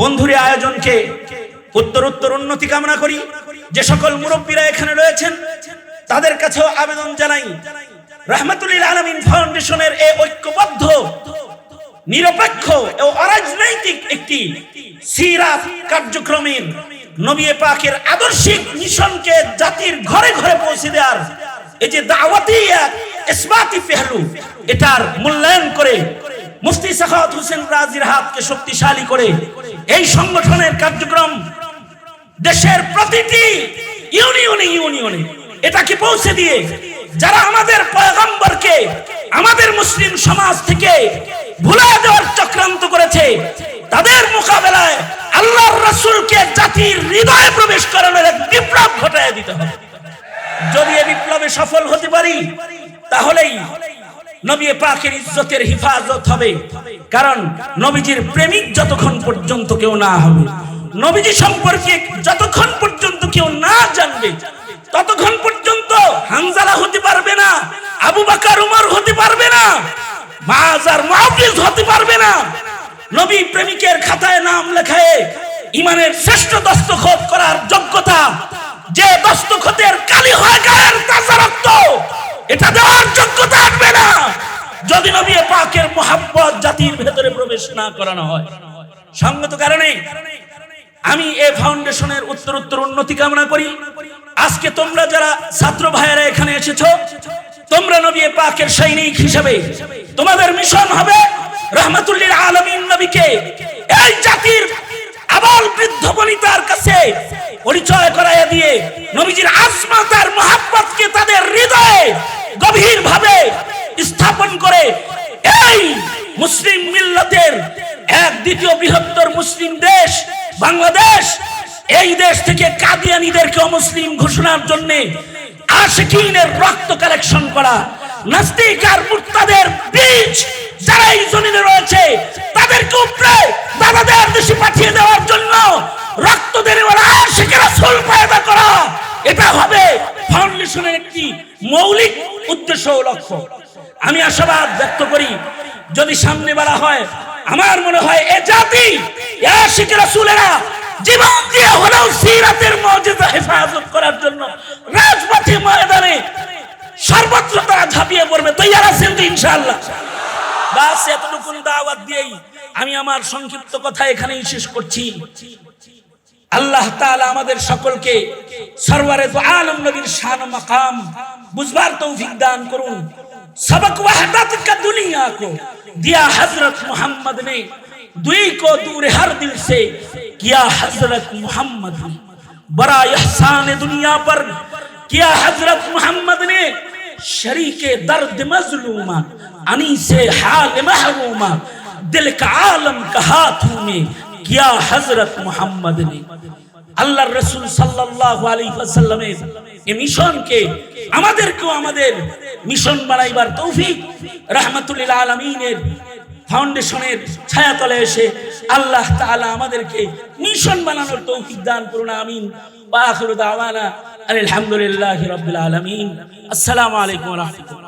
বন্ধুরে আয়োজনকে উত্তরোত্তর উন্নতি কামনা করি। যে সকল মুরব্বীরা এখানে রয়েছেন তাদের কাছেও আবেদন জানাই, রাহমাতুল লিল আলামিন ফাউন্ডেশনের এই ঐক্যবদ্ধ নিরপেক্ষ ও অরাজনৈতিক একটি সিরাত কার্যক্রমের নবী পাকের আদর্শিক মিশনকে জাতির ঘরে ঘরে পৌঁছে দেওয়ার এই যে দাওয়াতি ইসবাতি পেহলু, এটার মূল্যায়ন করে মুফতি সাখাওয়াত হোসেন রাজির হাতকে শক্তিশালী করে এই সংগঠনের কার্যক্রম দেশের প্রতিটি ইউনিয়নে এটাকে পৌঁছে দিয়ে যারা আমাদের পয়গম্বরকে আমাদের মুসলিম সমাজ থেকে ভুলে দেওয়ার চক্রান্ত করেছে, তাদের মোকাবেলায় আল্লাহর রাসূলকে জাতির হৃদয়ে প্রবেশ করানোর এক বিপ্লব ঘটায় দিতে হবে। যদি এই বিপ্লবে সফল হতে পারি তাহলেই নবী পাকের ইজ্জতের হিফাজত হবে। কারণ নবীজির প্রেমিক যতক্ষণ পর্যন্ত কেউ না হবে, নবীজি সম্পর্কে যতক্ষণ পর্যন্ত কেউ না জানবে, ততক্ষণ পর্যন্ত হানজালা হতে পারবে না, আবু বকর উমর হতে পারবে না, মুআয আর মুআবিজ হতে পারবে না। নবী প্রেমিকের খাতায় নাম লেখায় ঈমানের শ্রেষ্ঠ দস্তখত করার যোগ্যতা, যে দস্তখতের কালি হয় গায়ের তাজা রক্ত, এটা দেওয়ার যোগ্যতা আসবে না যদি নবী পাকের মুহাব্বত জাতির ভেতরে প্রবেশ না করানো হয়। সঙ্গত কারণে আমি এই ফাউন্ডেশনের উত্তরোত্তর উন্নতি কামনা করি। আজকে তোমরা যারা ছাত্র ভাইয়েরা এখানে এসেছো, তোমরা নবী পাকের সৈনিক হিসেবে তোমাদের মিশন হবে রাহমাতুল লিল আলামিন নবীকে এই জাতির আবাল বৃদ্ধ বনিতার কাছে পরিচয় করাইয়া দিয়ে নবীজির আজমত আর মুহাব্বতকে তাদের হৃদয়ে গভীরভাবে স্থাপন করে এই মুসলিম মিল্লাতের এক দ্বিতীয় বৃহত্তর মুসলিম দেশ বাংলাদেশ, এই দেশ থেকে কাদিয়ানীদেরকে অমুসলিম ঘোষণার জন্য আশিকিনের রক্ত কালেকশন করা, নাস্তিক আর মুরতাদের বীজ যারা এই জমিনে রয়েছে তাদেরকে উপরে দাদাদের দেশে পাঠিয়ে দেওয়ার জন্য রক্ত দেওয়ার আশিক রাসূল পয়দা করা, এটা হবে ফাউন্ডেশনের একটি মৌলিক উদ্দেশ্য ও লক্ষ্য। আমি আশাবাদ ব্যক্ত করি যদি সামনে বাড়া হয়, আমার মনে হয় এ জাতি আশিক রাসূলেরা জীবন দিয়ে হলেও সিরাতের মুজিজা হেফাজত করার জন্য রাজপথে ময়দানে সর্বত্র তারা ঝাঁপিয়ে পড়বে। তৈয়ার আছেন তো ইনশাআল্লাহ? বাস এতটুকু দাওয়াত দিয়েই আমি আমার সংক্ষিপ্ত কথা এখানেই শেষ করছি। আল্লাহ তাআলা আমাদের সকলকে সরওয়ারে দু আলম নবীর শান ও মাকাম বুঝবার তৌফিক দান করুন। सबक वहदत का दुनिया को दिया हजरत मोहम्मद ने, दुई को दूर हर दिल से किया हजरत मोहम्मद ने, बड़ा एहसान दुनिया पर किया हजरत मोहम्मद ने, शरीके दर्द मजलूमा अनी से हाल महरूमा, दिल का आलम का हाथों में किया हजरत मोहम्मद ने। আল্লাহ রাসূল সাল্লাল্লাহু আলাইহি ওয়াসাল্লামের এই মিশনকে আমাদেরকেও আমাদের মিশন বানাইবার তৌফিক রাহমাতুল লিল আলামিনের ফাউন্ডেশনের ছায়াতলে এসে আল্লাহ তাআলা আমাদেরকে মিশন বানানোর তৌফিক দান করুন। আমিন। ওয়া আখিরু দাওয়ানা আলহামদুলিল্লাহি রাব্বিল আলামিন। আসসালামু আলাইকুম ওয়া রাহমাতুল্লাহ।